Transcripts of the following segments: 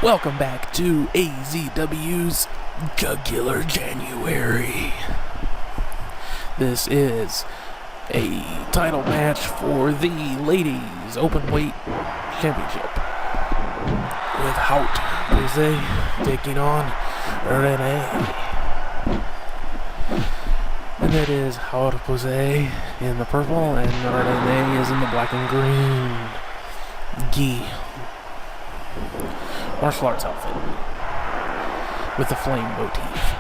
Welcome back to AZW's Jugular January. This is a title match for the Ladies Openweight Championship, with Haught Poosay taking on Rinnea. And it is Haught Poosay in the purple, and Rinnea is in the black and green gi martial arts outfit with the flame motif.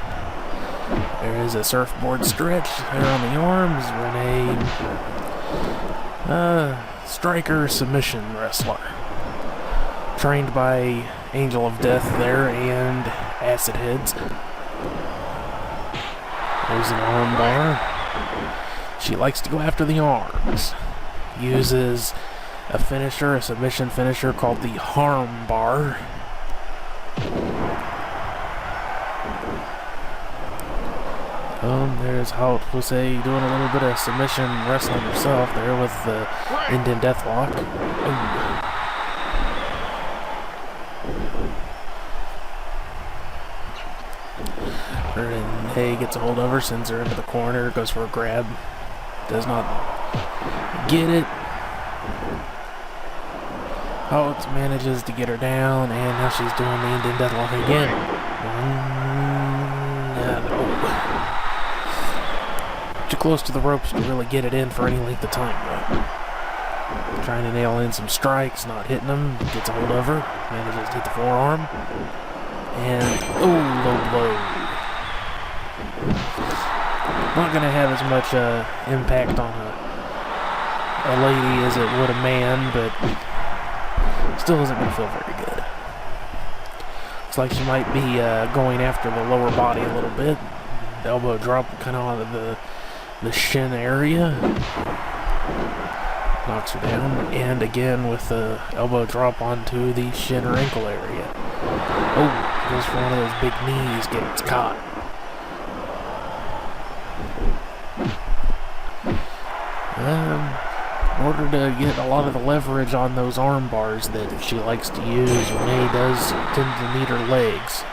There is a surfboard stretch there on the arms. Rinnea, striker submission wrestler, trained by Angel of Death there and Acid Heads. There's an arm bar. She likes to go after the arms. Uses a finisher, a submission finisher called the harm bar. There's Haught Poosay doing a little bit of submission wrestling herself there with the Indian Deathlock. Rinnea gets a hold of her, sends her into the corner, goes for a grab. Does not get it. Haught manages to get her down, and now she's doing the Indian Deathlock again. Too close to the ropes to really get it in for any length of time, though. Trying to nail in some strikes, not hitting them. Gets a hold of her, manages to hit the forearm, and low blow. Not going to have as much impact on a lady as it would a man, but still isn't going to feel very good. Looks like she might be going after the lower body a little bit. Elbow drop kind of onto the shin area. Knocks her down. And again with the elbow drop onto the shin or ankle area. Goes for one of those big knees, gets caught. In order to get a lot of the leverage on those arm bars that she likes to use, Rinnea does tend to need her legs.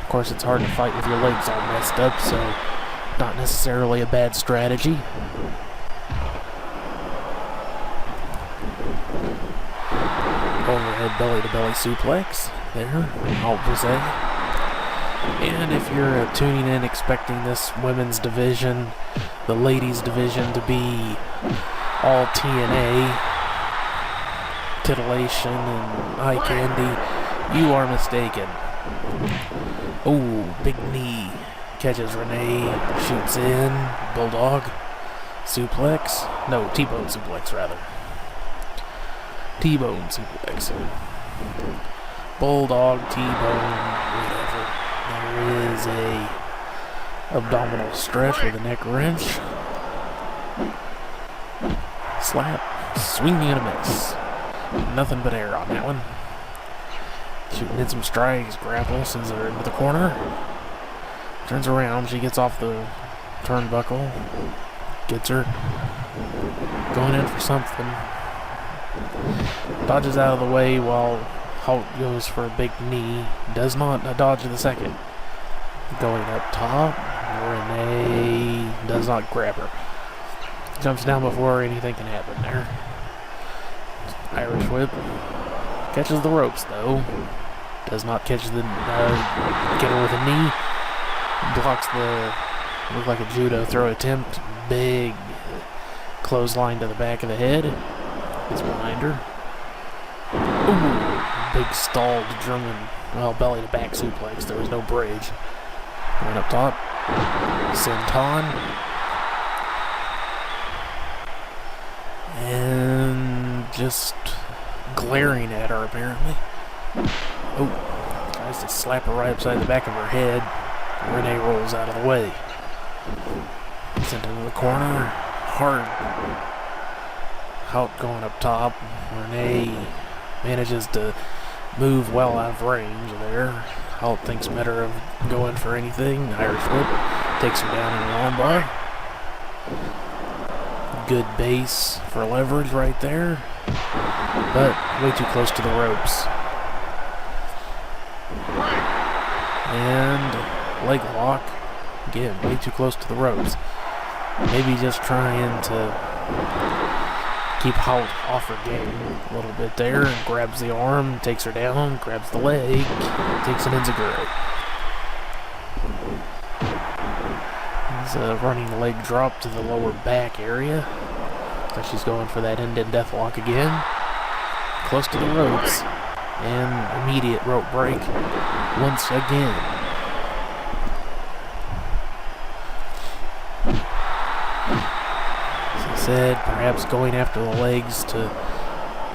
Of course, it's hard to fight with your legs all messed up, so not necessarily a bad strategy. Overhead belly-to-belly suplex there, Haught Poosay. And if you're tuning in expecting this women's division, the ladies' division, to be all TNA, titillation, and eye candy, you are mistaken. Big knee. Catches Rinnea, shoots in, bulldog, suplex. No, T-bone suplex, rather. T-bone suplex. Bulldog, T-bone, whatever. There is a abdominal stretch with a neck wrench. Slap, swinging and a miss. Nothing but air on that one. Shooting in some strikes, grapple, sends her into the corner. Turns around, she gets off the turnbuckle. Gets her going in for something. Dodges out of the way while Haught goes for a big knee. Does not dodge the second. Going up top, Rinnea does not grab her. Jumps down before anything can happen there. Irish whip. Catches the ropes though. Does not catch the get her with a knee. Blocks the look like a judo throw attempt. Big clothesline to the back of the head. Gets behind her. Big stalled German, belly to back suplex. There was no bridge. Going up top. Senton. And just glaring at her apparently. Tries to slap her right upside the back of her head. Rinnea rolls out of the way. Sent into the corner. Hard. Haught going up top. Rinnea manages to move well out of range there. Haught thinks better of going for anything. Irish whip. Takes her down in an armbar. Good base for leverage right there. But way too close to the ropes. And leg lock. Again, way too close to the ropes. Maybe just trying to keep Haught off her game a little bit there. And grabs the arm, takes her down, grabs the leg, takes an enziguri. He's running leg drop to the lower back area. So she's going for that end death lock again. Close to the ropes. And immediate rope break once again. As I said, perhaps going after the legs to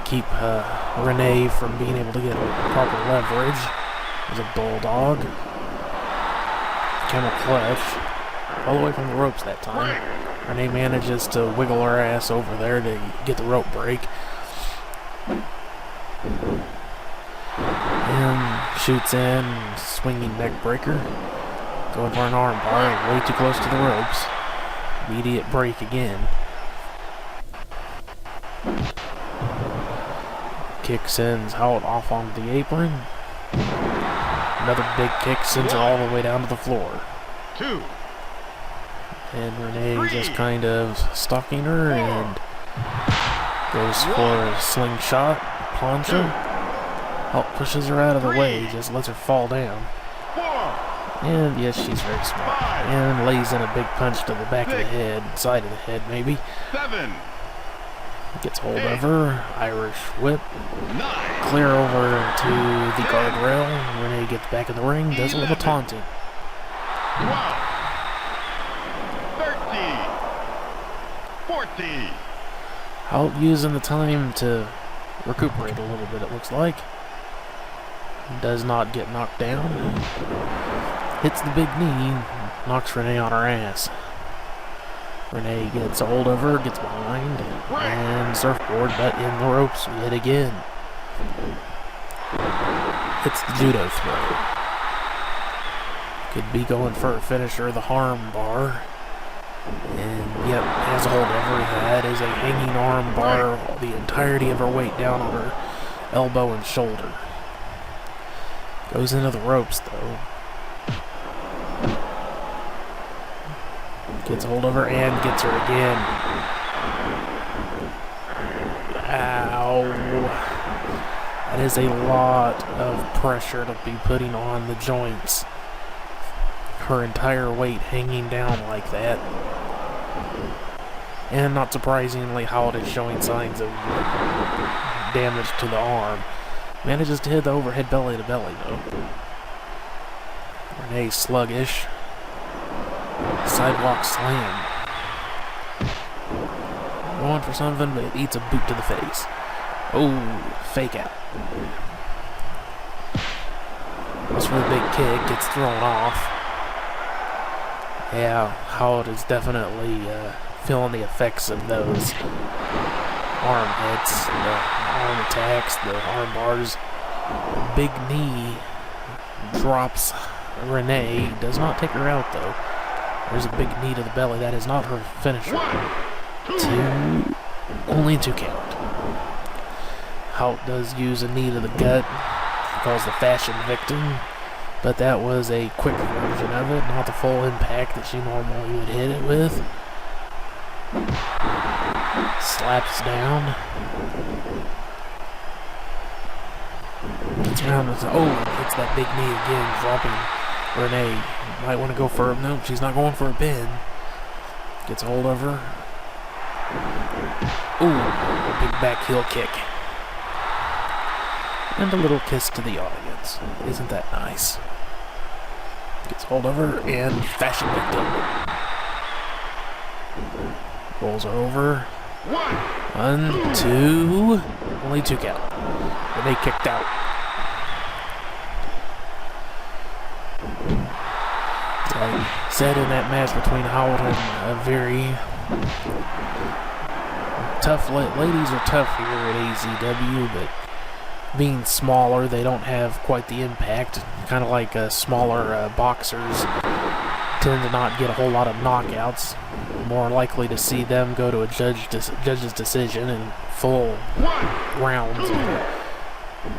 keep Rinnea from being able to get proper leverage. There's a bulldog. Camel clutch. All the way from the ropes that time. Rinnea manages to wiggle her ass over there to get the rope break. And shoots in, swinging neck breaker. Going for an arm bar, way too close to the ropes. Immediate break again. Kick sends Haught off onto the apron. Another big kick sends her all the way down to the floor. 2. And Rinnea just kind of stalking her and goes for a slingshot, plancha. Haught pushes her out of the way, just lets her fall down. And yes, she's very smart. And lays in a big punch to the back of the head, side of the head maybe. 7. Gets hold of her, Irish whip. Clear over to the guardrail. Rinnea gets back in the ring, does a little taunting. 12. 13. 14. Haught using the time to recuperate a little bit, it looks like. Does not get knocked down. Hits the big knee, knocks Rinnea on her ass. Rinnea gets a hold of her, gets behind, and surfboard, but in the ropes yet again. Hits the judo throw. Could be going for a finisher, the arm bar. And yep, has a hold of her. That is a hanging arm bar, the entirety of her weight down on her elbow and shoulder. Goes into the ropes though. Gets hold of her and gets her again. Ow. That is a lot of pressure to be putting on the joints. Her entire weight hanging down like that. And not surprisingly, Haught is showing signs of damage to the arm. Manages to hit the overhead belly to belly though. Rinnea sluggish. Sidewalk slam. Going for something, but it eats a boot to the face. Oh, fake out. Goes for the big kick, gets thrown off. Yeah, Haught is definitely feeling the effects of those arm hits, the arm attacks, the arm bars. Big knee drops Rinnea. Does not take her out though. There's a big knee to the belly. That is not her finisher. 2. Only 2 count. Haught does use a knee to the gut. She calls the fashion victim. But that was a quick version of it, not the full impact that she normally would hit it with. Slaps down. Gets around and hits that big knee again, dropping Rinnea. Might want to go for her. Nope, she's not going for a pin. Gets hold of her. Ooh, a big back heel kick. And a little kiss to the audience. Isn't that nice? Gets hold of her and fashion victim. Rolls her over. 1, 2. Only 2 count. And they kicked out. As I said in that match between Haught and a very tough ladies are tough here at AZW, but being smaller, they don't have quite the impact. Kind of like smaller boxers tend to not get a whole lot of knockouts. More likely to see them go to a judge's decision in full rounds of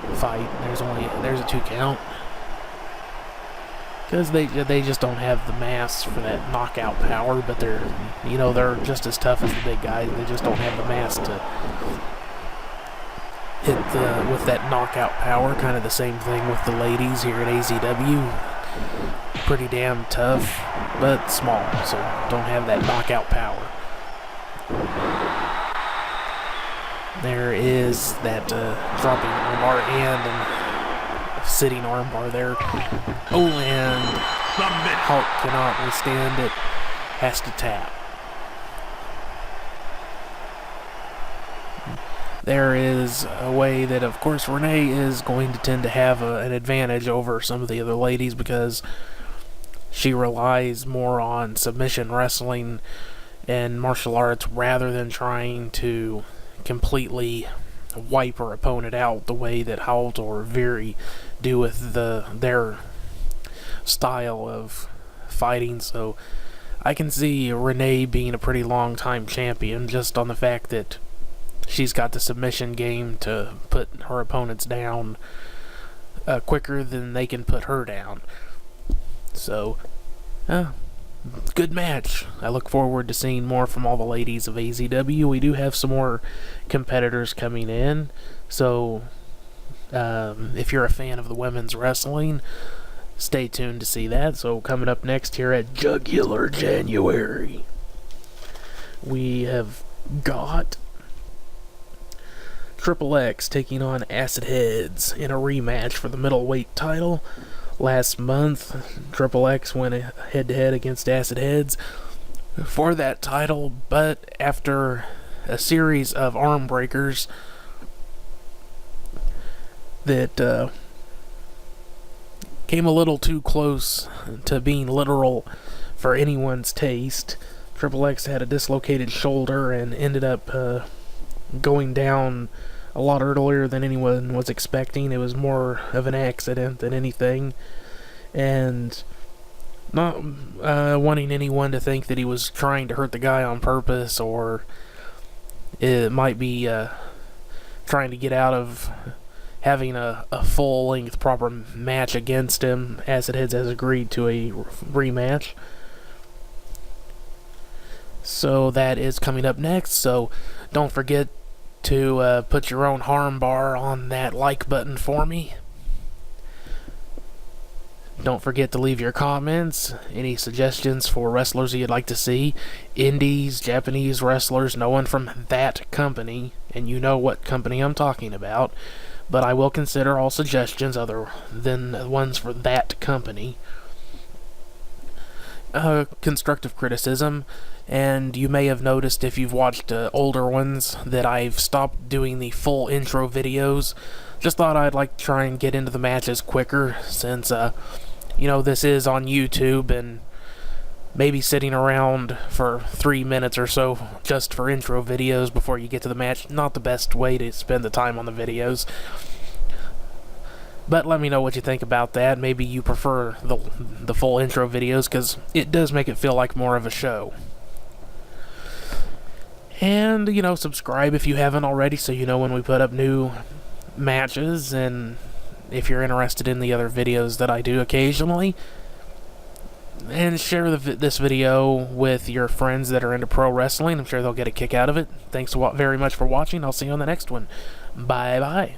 the fight. There's a 2 count. because they just don't have the mass for that knockout power, but they're just as tough as the big guys. They just don't have the mass to hit with that knockout power. Kind of the same thing with the ladies here at AZW. Pretty damn tough, but small, so don't have that knockout power. There is that dropping armbar and sitting armbar there. Oh, and Haught cannot withstand it. Has to tap. There is a way that, of course, Rinnea is going to tend to have an advantage over some of the other ladies because she relies more on submission wrestling and martial arts rather than trying to completely wipe her opponent out the way that Haught or Viri do with their style of fighting. So I can see Rinnea being a pretty long time champion just on the fact that she's got the submission game to put her opponents down quicker than they can put her down. So, good match. I look forward to seeing more from all the ladies of AZW. We do have some more competitors coming in. So, if you're a fan of the women's wrestling, stay tuned to see that. So, coming up next here at Jugular January, we have got Triple X taking on Acid Heads in a rematch for the middleweight title. Last month, Triple X went head-to-head against Acid Heads for that title, but after a series of arm breakers that came a little too close to being literal for anyone's taste, Triple X had a dislocated shoulder and ended up going down a lot earlier than anyone was expecting. It was more of an accident than anything, and not wanting anyone to think that he was trying to hurt the guy on purpose, or it might be trying to get out of having a full-length proper match against him. Acid Heads has agreed to a rematch. So that is coming up next, so don't forget to put your own harm bar on that like button for me. Don't forget to leave your comments, any suggestions for wrestlers you'd like to see, indies, Japanese wrestlers, no one from that company, and you know what company I'm talking about, but I will consider all suggestions other than the ones for that company. Constructive criticism, and you may have noticed if you've watched older ones that I've stopped doing the full intro videos. Just thought I'd like to try and get into the matches quicker, since this is on YouTube, and maybe sitting around for 3 minutes or so just for intro videos before you get to the match, not the best way to spend the time on the videos. But let me know what you think about that. Maybe you prefer the full intro videos, because it does make it feel like more of a show. And, subscribe if you haven't already, so you know when we put up new matches, and if you're interested in the other videos that I do occasionally. And share this video with your friends that are into pro wrestling. I'm sure they'll get a kick out of it. Thanks very much for watching. I'll see you on the next one. Bye-bye.